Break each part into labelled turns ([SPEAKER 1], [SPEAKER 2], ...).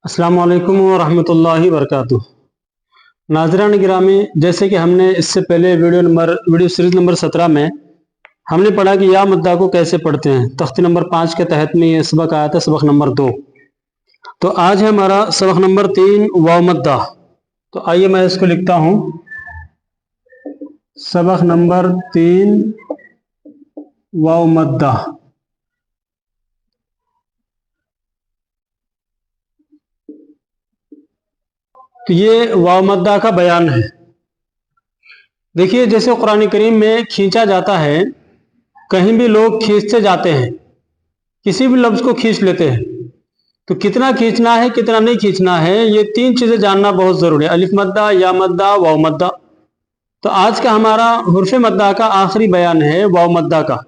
[SPEAKER 1] अस्सलाम वालेकुम वरहमतुल्लाहि वबरकातुह। नाज़रान गिरामी, जैसे कि हमने इससे पहले वीडियो सीरीज़ नंबर 17 में हमने पढ़ा कि या मद्दा को कैसे पढ़ते हैं। तख्ती नंबर 5 के तहत में ये सबक आया था, सबक नंबर 2। तो आज है हमारा सबक नंबर 3 वाव मद्दा। तो आइए मैं इसको लिखता हूँ, सबक नंबर 3 वाव मद्दा। तो ये वाव मद्दा का बयान है। देखिए, जैसे कुरान करीम में खींचा जाता है, कहीं भी लोग खींचते जाते हैं, किसी भी लफ्ज़ को खींच लेते हैं, तो कितना खींचना है कितना नहीं खींचना है, ये 3 चीज़ें जानना बहुत ज़रूरी है। अलिफ मद्दा, या मद्दा, वाव मद्दा। तो आज का हमारा हुर्फ़ मद्दा का आखिरी बयान है वाव मद्दा का।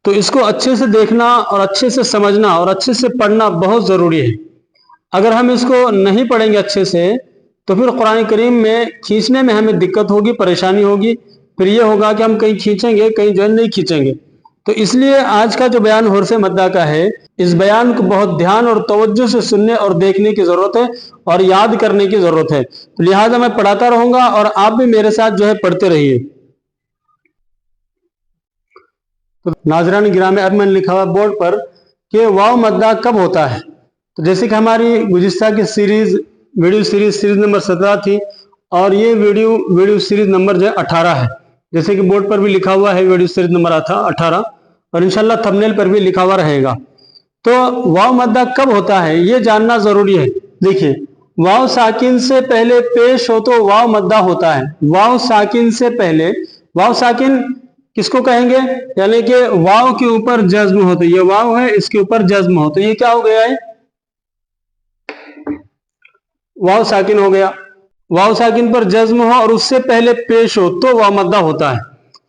[SPEAKER 1] तो इसको अच्छे से देखना और अच्छे से समझना और अच्छे से पढ़ना बहुत ज़रूरी है। अगर हम इसको नहीं पढ़ेंगे अच्छे से तो फिर कुरान करीम में खींचने में हमें दिक्कत होगी, परेशानी होगी। फिर ये होगा कि हम कहीं खींचेंगे, कहीं जो है नहीं खींचेंगे। तो इसलिए आज का जो बयान हुर्फ़ मद्दा का है, इस बयान को बहुत ध्यान और तवज्जो से सुनने और देखने की ज़रूरत है और याद करने की ज़रूरत है। तो लिहाजा मैं पढ़ाता रहूँगा और आप भी मेरे साथ जो है पढ़ते रहिए। तो नाज़रान गिरामी, अब मैंने लिखा हुआ बोर्ड पर कि वाव मद्दा कब होता है। तो जैसे कि हमारी गुज़िश्ता की वीडियो सीरीज़ नंबर 17 थी और ये वीडियो सीरीज़ नंबर जो है 18 है। जैसे कि बोर्ड पर भी लिखा हुआ है वीडियो सीरीज़ नंबर 18 और इंशाल्लाह थंबनेल पर भी लिखा हुआ रहेगा। तो वाव मद्दा कब होता है ये जानना ज़रूरी है। देखिए, वाव साकिन से पहले पेश हो तो वाव मद्दा होता है। वाव साकिन से पहले, वाव साकिन किसको कहेंगे, यानी कि वाव के ऊपर जज्म हो। तो ये वाव है, इसके ऊपर जज्म हो तो ये क्या हो गया है, वाव साकिन हो गया। वाव साकिन पर जज्म हो और उससे पहले पेश हो तो वाव मद्दा होता है।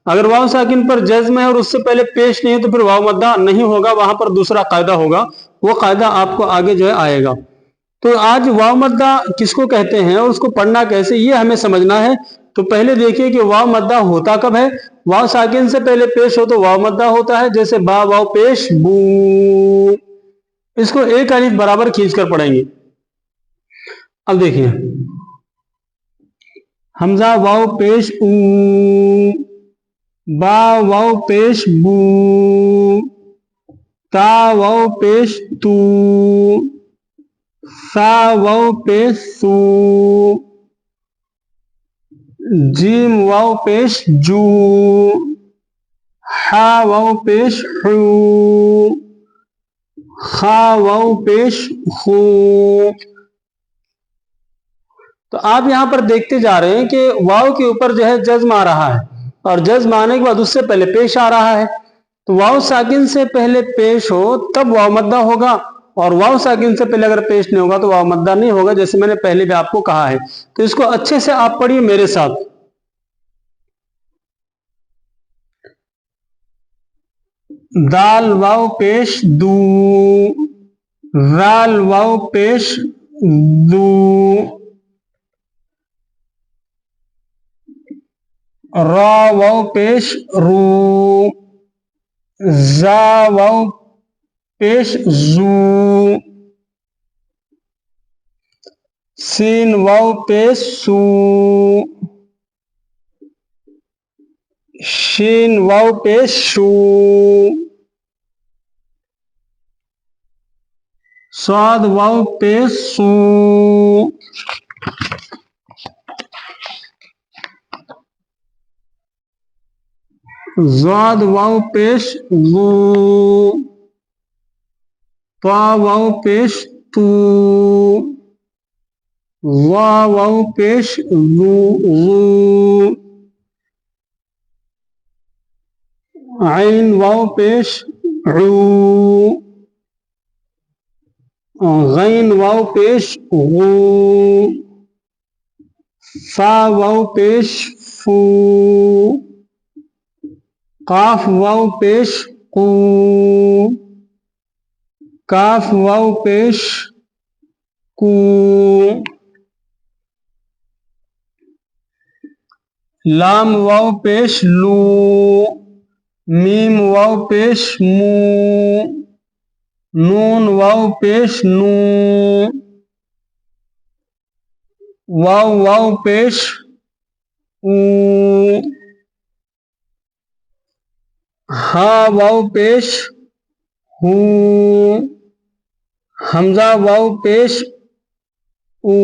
[SPEAKER 1] अगर वाव साकिन पर जज्म है और उससे पहले पेश नहीं है तो फिर वाव मद्दा नहीं होगा, वहां पर दूसरा कायदा होगा, वो कायदा आपको आगे जो है आएगा। तो आज वाव मद्दा किसको कहते हैं और उसको पढ़ना कैसे, ये हमें समझना है। तो पहले देखिए कि वाव मद्दा होता कब है। वाव साकिन से पहले पेश हो तो वाव मद्दा होता है, जैसे बा वाव पेश बू। इसको एक अलिफ बराबर खींच कर पढ़ेंगे। अब देखिए, हमजा वाव पेश ऊ, बा वाव पेश बू, ता वाव पेश तू, सा वाव पेश सू, जीम वाव पेश जू, हा वाव पेश हू, खा वाव पेश खू। तो आप यहां पर देखते जा रहे हैं कि वाव के ऊपर जो है जज्म आ रहा है और जज्म आने के बाद उससे पहले पेश आ रहा है। तो वाव साकिन से पहले पेश हो तब वाव मद्दा होगा और वाव साकिन से पहले अगर पेश नहीं होगा तो वाव मद्दा नहीं होगा, जैसे मैंने पहले भी आपको कहा है। तो इसको अच्छे से आप पढ़िए मेरे साथ। दाल वाव पेश दू, राल वाव पेश दू, रा वाव पेश रू, जा वाव पेश जू, सीन वाव पेश सू, शीन वाव पेश शू, स्वाद वाव पेश सू, ज़ाद वाव पेश गू, ता वाव पेश तू, वा वाव पेश गू, आइन वाव पेश ऊ, गैन वाव पेश गू, फा वाव पेश फू, काफ वाव पेश कू, काफ वाव पेश कू, लाम वाव पेश लू, मीम वाव पेश मू, नून वाव पेश नू, واو واو پیش او، ہا واو پیش ہو، حمزہ واو پیش او،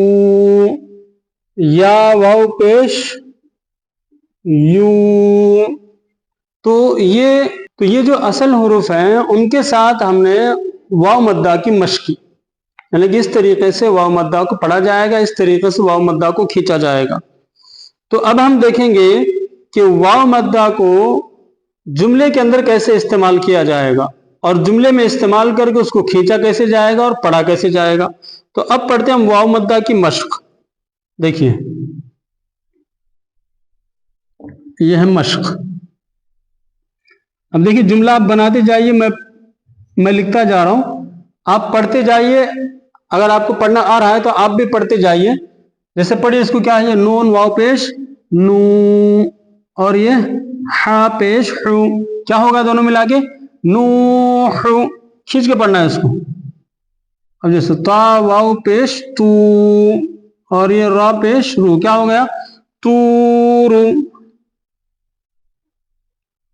[SPEAKER 1] یا واو پیش یو. تو یہ جو اصل حروف ہیں ان کے ساتھ ہم نے واو مدہ کی مشق کی، یعنی کہ اس طریقے سے واو مدہ کو پڑھا جائے گا، اس طریقے سے واو مدہ کو کھینچا جائے گا. تو اب ہم دیکھیں گے کہ واو مدہ کو جملے کے اندر کیسے استعمال کیا جائے گا، اور جملے میں استعمال کر کے اس کو کھینچا کیسے جائے گا اور پڑھا کیسے جائے گا. تو اب پڑھتے ہیں ہم واو مدہ کی مشق. دیکھیے یہ ہے مشق. اب دیکھیے جملہ آپ بناتے جائیے، میں لکھتا جا رہا ہوں، آپ پڑھتے جائیے. اگر آپ کو پڑھنا آ رہا ہے تو آپ بھی پڑھتے جائیے. جیسے پڑھیے اس کو، کیا ہے، نون واو پیش نو، اور یہ ہا پیش ہو، کیا ہوگا دونوں ملا کے نو ہو. کھینچ کے پڑھنا ہے اس کو. اب جیسے تا واو پیش تو، اور یہ را پیش رو، کیا ہو گیا تو رو.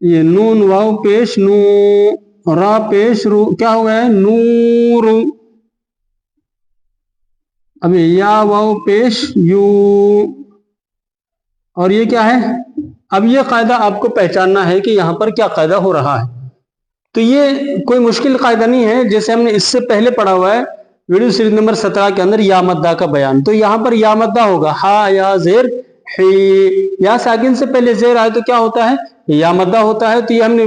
[SPEAKER 1] یہ نون واو پیش نو، را پیش رو، کیا ہو گیا نور. اب یا واو پیش یو، اور یہ کیا ہے. اب یہ قاعدہ آپ کو پہچاننا ہے کہ یہاں پر کیا قاعدہ ہو رہا ہے. تو یہ کوئی مشکل قاعدہ نہیں ہے، جیسے ہم نے اس سے پہلے پڑھا ہوا ہے ویڈیو سیریز نمبر 17 کے اندر یا مدہ کا بیان. تو یہاں پر یا مدہ ہوگا، ہا یا زیر ہی، یا ساکن سے پہلے زیر آئے تو کیا ہوتا ہے یا مدہ ہوتا ہے. تو یہ ہم نے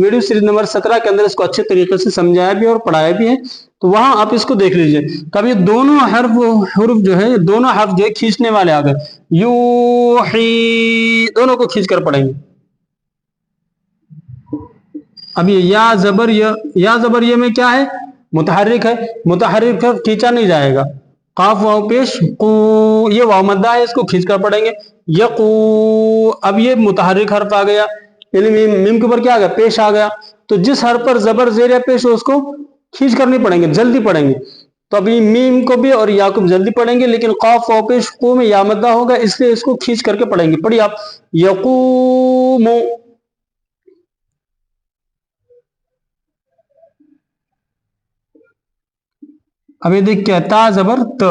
[SPEAKER 1] ویڈیو سیریز نمبر 17 کے اندر اس کو اچھے طریقے سے سمجھایا بھی اور پڑھایا بھی ہے. تو وہاں آپ اس کو دیکھ لیجئے. کبھی دونوں حرف جو ہے، دونوں حرف جو ہے کھینچنے والے آ گئے، یو ہی، دونوں کو کھینچ کر پڑھیں گے. اب یہ یا زبر یا زبر یہ میں کیا ہے متحرک ہے، متحرک کھینچا نہیں جائے گا. قاف واو پیش قو، یہ واو مدہ ہے، اس کو کھینچ کر پڑھیں گے یقو. اب یہ متحرک حرف آ گیا، یعنی میم کے اوپر کیا آ گیا پیش آ گیا. تو جس حرف پر زبر زیر یا پیش ہو اس کو کھینچ کر نہیں پڑھیں گے، جلدی پڑھیں گے. تو ابھی میم کو بھی اور یا کو بھی جلدی پڑھیں گے، لیکن قاف واو پیش قو میں یا مدہ ہوگا، اس لیے اس کو کھینچ کر کے پڑھیں گے. پڑھیے آپ یقوم. اب یہ دیکھ کیا، تا زبر ت،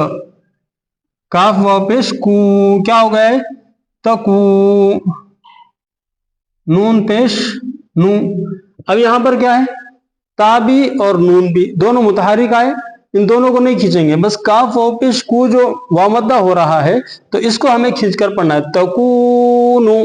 [SPEAKER 1] کاف واو پیش کو، کیا ہو گیا ہے تکو، نون پیش نو. اب یہاں پر کیا ہے، تا بھی اور نون بھی دونوں متحرک آئے، ان دونوں کو نہیں کھینچیں گے، بس کاف واو پیش کو جو واو مدہ ہو رہا ہے تو اس کو ہمیں کھینچ کر پڑھنا ہے تکونو.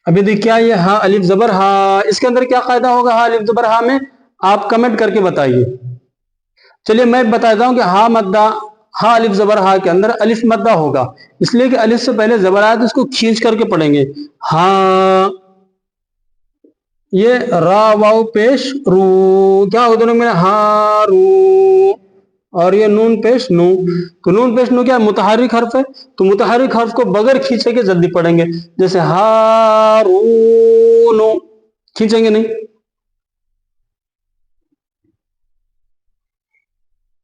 [SPEAKER 1] ابھی دیکھ کیا یہ ہا الف زبر ہا، اس کے اندر کیا قاعدہ ہوگا ہا الف زبر ہا میں، آپ کمنٹ کر کے بتائیے. چلیے میں بتاتا ہوں کہ ہا مدہ، ہا الف زبر ہا کے اندر الف مدہ ہوگا، اس لیے کہ الف سے پہلے زبر آیا تو اس کو کھینچ کر کے پڑھیں گے ہاں. یہ را واو پیش رو، کیا ہو دونوں میں ہا رو، اور یہ نون پیش نو. تو نون پیش نو کیا متحرک حرف ہے، تو متحرک حرف کو بغیر کھینچے کے جلدی پڑھیں گے، جیسے ہا رو نو، کھینچیں گے نہیں.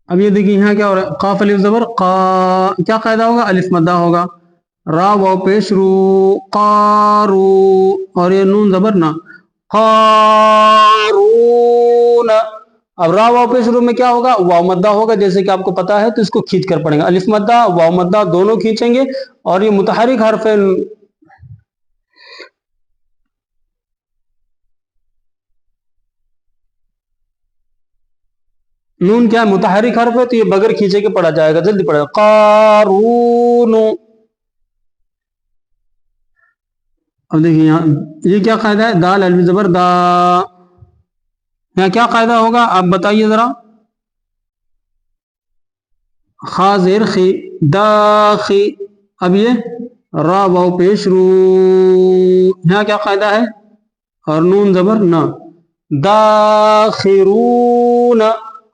[SPEAKER 1] اب یہ دیکھیے یہاں کیا ہو رہا ہے، قاف الف زبر قا، کیا قاعدہ ہوگا الف مدہ ہوگا. را واو پیش رو قارو، اور یہ نون زبر نا قارون. اب را واو پیش رو میں کیا ہوگا واو مدہ ہوگا، جیسے کہ آپ کو پتا ہے، تو اس کو کھینچ کر پڑھیں گے. الف مدہ واو مدہ دونوں کھینچیں گے، اور یہ متحرک حرف ہے نون، کیا متحرک حرف ہے تو یہ بغیر کھینچے کے پڑھا جائے گا، جلدی پڑھے گا قارون. اب دیکھیے یہاں یہ کیا قاعدہ ہے، دال الف زبر دا، یہاں کیا قاعدہ ہوگا آپ بتائیے ذرا. خا زیر خی داخی. اب یہ را واو پیش رو، یہاں کیا قاعدہ ہے، اور نون زبر نا داخرون.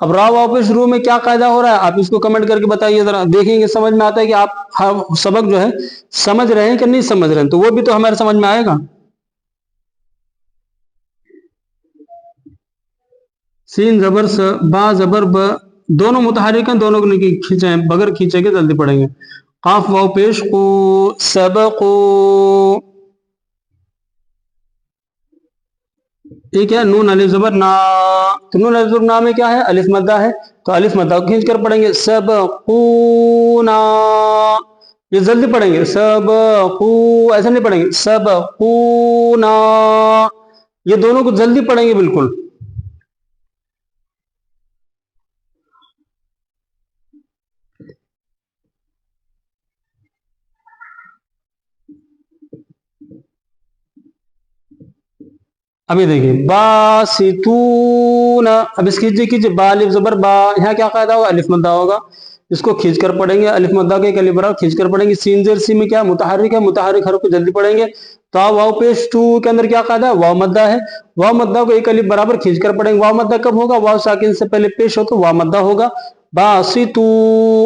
[SPEAKER 1] اب را واو پیش رو میں کیا قاعدہ ہو رہا ہے، آپ اس کو کمنٹ کر کے بتائیے ذرا، دیکھیں گے سمجھ میں آتا ہے کہ آپ سبق جو ہے سمجھ رہے ہیں کہ نہیں سمجھ رہے ہیں، تو وہ بھی تو ہمارے سمجھ میں آئے گا. सीन जबर स, बा जबर ब, दोनों मुतहरिक हैं, दोनों को खींचे, बगैर खींचे के जल्दी पढ़ेंगे। काफ वाव पेश को, सबको, ये क्या है, नून अलिफ जबर ना, तो नून अलिफ जबर ना में क्या है, अलिफ मद्दा है, तो अलिफ मद्दा को खींच कर पढ़ेंगे, सबकूना, ये जल्दी पढ़ेंगे, सबकू, ऐसा नहीं पढ़ेंगे, सबकूना, ये दोनों को जल्दी पढ़ेंगे बिल्कुल। अभी देखिए, बासितून, अब इसकी कीजिए, बा अलिफ जबर बा, यहाँ क्या कायदा होगा, अलिफ मद्दा होगा, इसको खींच कर पढ़ेंगे, अलिफ मद्दा के अलिफ बराबर खींच कर पढ़ेंगे। सीन जेर सी में क्या मुतहर्रिक है, मुतहर्रिक हर्फ को जल्दी पढ़ेंगे। तो वाव पेश टू के अंदर क्या कायदा है, वाव मद्दा है, वाव मद्दा को एक अलिफ बराबर खींच कर पढ़ेंगे। वाव मद्दा कब होगा, वाव साकिन से पहले पेश हो तो वाव मद्दा होगा। बासितू,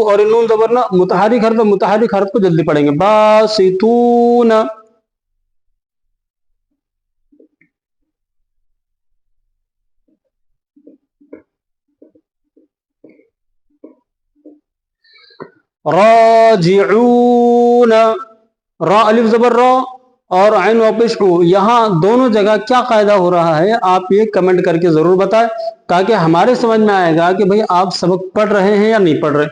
[SPEAKER 1] और नून जबर ना, मुतहर्रिक हर्फ को जल्दी पढ़ेंगे, बासितून। राजिऊन, रा अलिफ जबर रा और आइन वापिश ऊ, यहाँ दोनों जगह क्या कायदा हो रहा है, आप ये कमेंट करके जरूर बताएं, ताकि हमारे समझ में आएगा कि भाई आप सबक पढ़ रहे हैं या नहीं पढ़ रहे,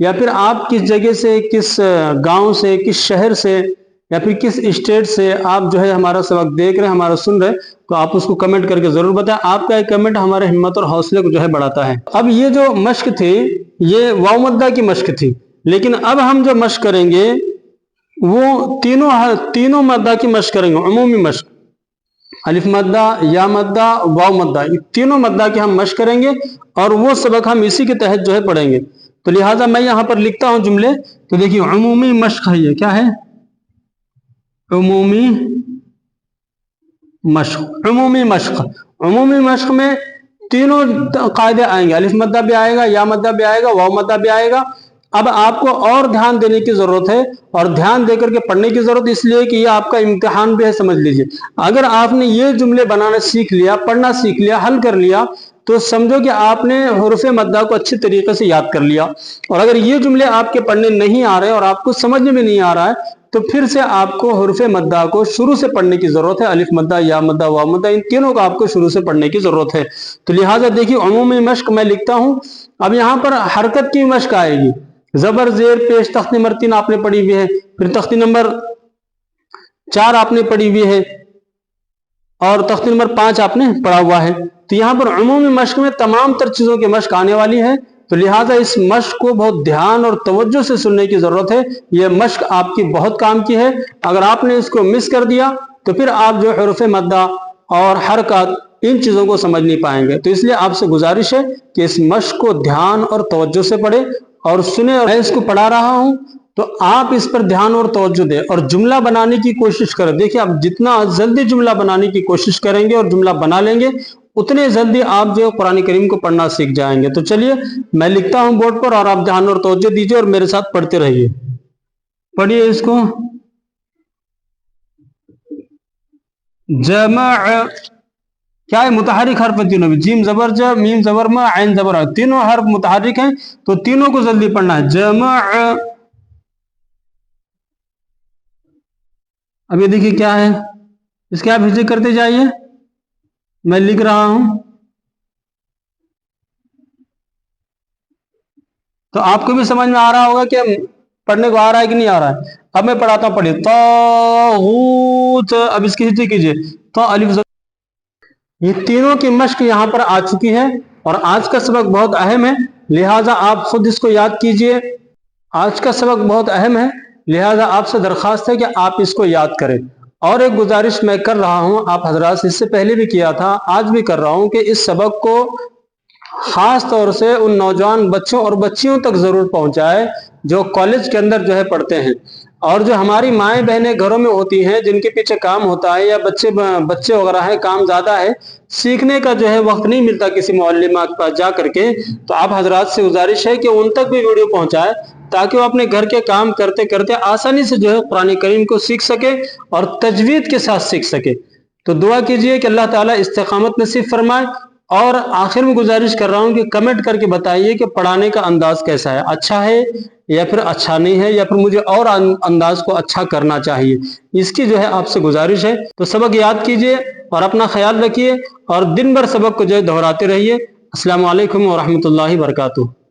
[SPEAKER 1] या फिर आप किस जगह से, किस गांव से, किस शहर से, या फिर किस स्टेट से आप जो है हमारा सबक देख रहे हैं, हमारा सुन रहे हैं, तो आप उसको कमेंट करके जरूर बताएं। आपका एक कमेंट हमारे हिम्मत और हौसले को जो है बढ़ाता है। अब ये जो मश्क थी, ये वाव मद्दा की मश्क थी, लेकिन अब हम जो मश्क करेंगे वो तीनों मद्दा की मश्क करेंगे, अमूमी मश्क, अलिफ मद्दा, या मद्दा, वाव मद्दा, तीनों मद्दा की हम मश्क करेंगे, और वो सबक हम इसी के तहत जो है पढ़ेंगे। तो लिहाजा मैं यहां पर लिखता हूं जुमले, तो देखिए अमूमी मश्क है, ये क्या है, अमूमी मश्क। अमूमी मश्क में तीनों कायदे आएंगे, अलिफ मद्दा भी आएगा, या मद्दा भी आएगा, वाव मद्दा भी आएगा। अब आपको और ध्यान देने की जरूरत है, और ध्यान देकर के पढ़ने की जरूरत इसलिए कि ये आपका इम्तिहान भी है, समझ लीजिए। अगर आपने ये जुमले बनाना सीख लिया, पढ़ना सीख लिया, हल कर लिया, तो समझो कि आपने हुरूफ मद्दा को अच्छी तरीके से याद कर लिया। और अगर ये जुमले आपके पढ़ने नहीं आ रहे और आपको समझ में नहीं आ रहा है, तो फिर से आपको हुरूफ मद्दा को शुरू से पढ़ने की जरूरत है, अलिफ मद्दा, या मद्दा, वाव मद्दा, इन तीनों को आपको शुरू से पढ़ने की जरूरत है। तो लिहाजा देखिए अमूमी मश्क मैं लिखता हूं। अब यहाँ पर हरकत की मश्क आएगी, जबर जेर पेश तख्ती नंबर 3 आपने पढ़ी हुई है, फिर तख्ती नंबर 4 आपने पढ़ी हुई है, और तख्ती नंबर 5 आपने पढ़ा हुआ है। तो यहाँ पर अमूमी मश्क में तमाम तर चीजों की मश्क आने वाली है। तो लिहाजा इस मश्क को बहुत ध्यान और तवज्जो से सुनने की जरूरत है। यह मश्क आपकी बहुत काम की है। अगर आपने इसको मिस कर दिया तो फिर आप जो हुरूफ मद्दा और हरकत, इन चीजों को समझ नहीं पाएंगे। तो इसलिए आपसे गुजारिश है कि इस मश्क को ध्यान और तवज्जो से पढ़े और सुने। मैं इसको पढ़ा रहा हूं तो आप इस पर ध्यान और तवज्जो दें और जुमला बनाने की कोशिश करें। देखिए, आप जितना जल्दी जुमला बनाने की कोशिश करेंगे और जुमला बना लेंगे, उतने जल्दी आप जो कुरान करीम को पढ़ना सीख जाएंगे। तो चलिए मैं लिखता हूं बोर्ड पर और आप ध्यान और तवज्जो दीजिए और मेरे साथ पढ़ते रहिए। पढ़िए इसको। जमा क्या है, मुतहरिक हर्फ है तीनों में, जीम जबर ज, मीम जबर म, आइन जबर आ, तीनों हर्फ मुतहरिक हैं, तो तीनों को जल्दी पढ़ना है। जमा, अब ये देखिए क्या है, इसके आप हिस्से करते जाइए, मैं लिख रहा हूं तो आपको भी समझ में आ रहा होगा कि पढ़ने को आ रहा है कि नहीं आ रहा है। अब मैं पढ़ाता हूं, पढ़िए। तागूत, अब इसकी हिस्से कीजिए, तो अलिफ, ये तीनों की मश्क यहां पर आ चुकी है और आज का सबक बहुत अहम है, लिहाजा आप खुद इसको याद कीजिए। आज का सबक बहुत अहम है, लिहाजा आपसे दरखास्त है कि आप इसको याद करें। और एक गुजारिश मैं कर रहा हूं आप हजरात से, इससे पहले भी किया था, आज भी कर रहा हूं कि इस सबक को खास तौर से उन नौजवान बच्चों और बच्चियों तक जरूर पहुंचाए जो कॉलेज के अंदर जो है पढ़ते हैं, और जो हमारी माएँ बहनें घरों में होती हैं जिनके पीछे काम होता है, या बच्चे वगैरह हैं, काम ज्यादा है, सीखने का जो है वक्त नहीं मिलता किसी मुअल्लिमा के पास जा करके। तो आप हजरात से गुजारिश है कि उन तक भी वीडियो पहुंचाए, ताकि वो अपने घर के काम करते करते आसानी से जो है कुरान करीम को सीख सके और तजवीद के साथ सीख सके। तो दुआ कीजिए कि अल्लाह ताला इस्तिकामत नसीब फरमाए اور آخر میں گزارش کر رہا ہوں کہ کمنٹ کر کے بتائیے کہ پڑھانے کا انداز کیسا ہے، اچھا ہے یا پھر اچھا نہیں ہے، یا پھر مجھے اور انداز کو اچھا کرنا چاہیے۔ اس کی جو ہے آپ سے گزارش ہے۔ تو سبق یاد کیجئے اور اپنا خیال رکھیے اور دن بھر سبق کو جو ہے دہراتے رہیے۔ السلام علیکم ورحمۃ اللہ وبرکاتہ۔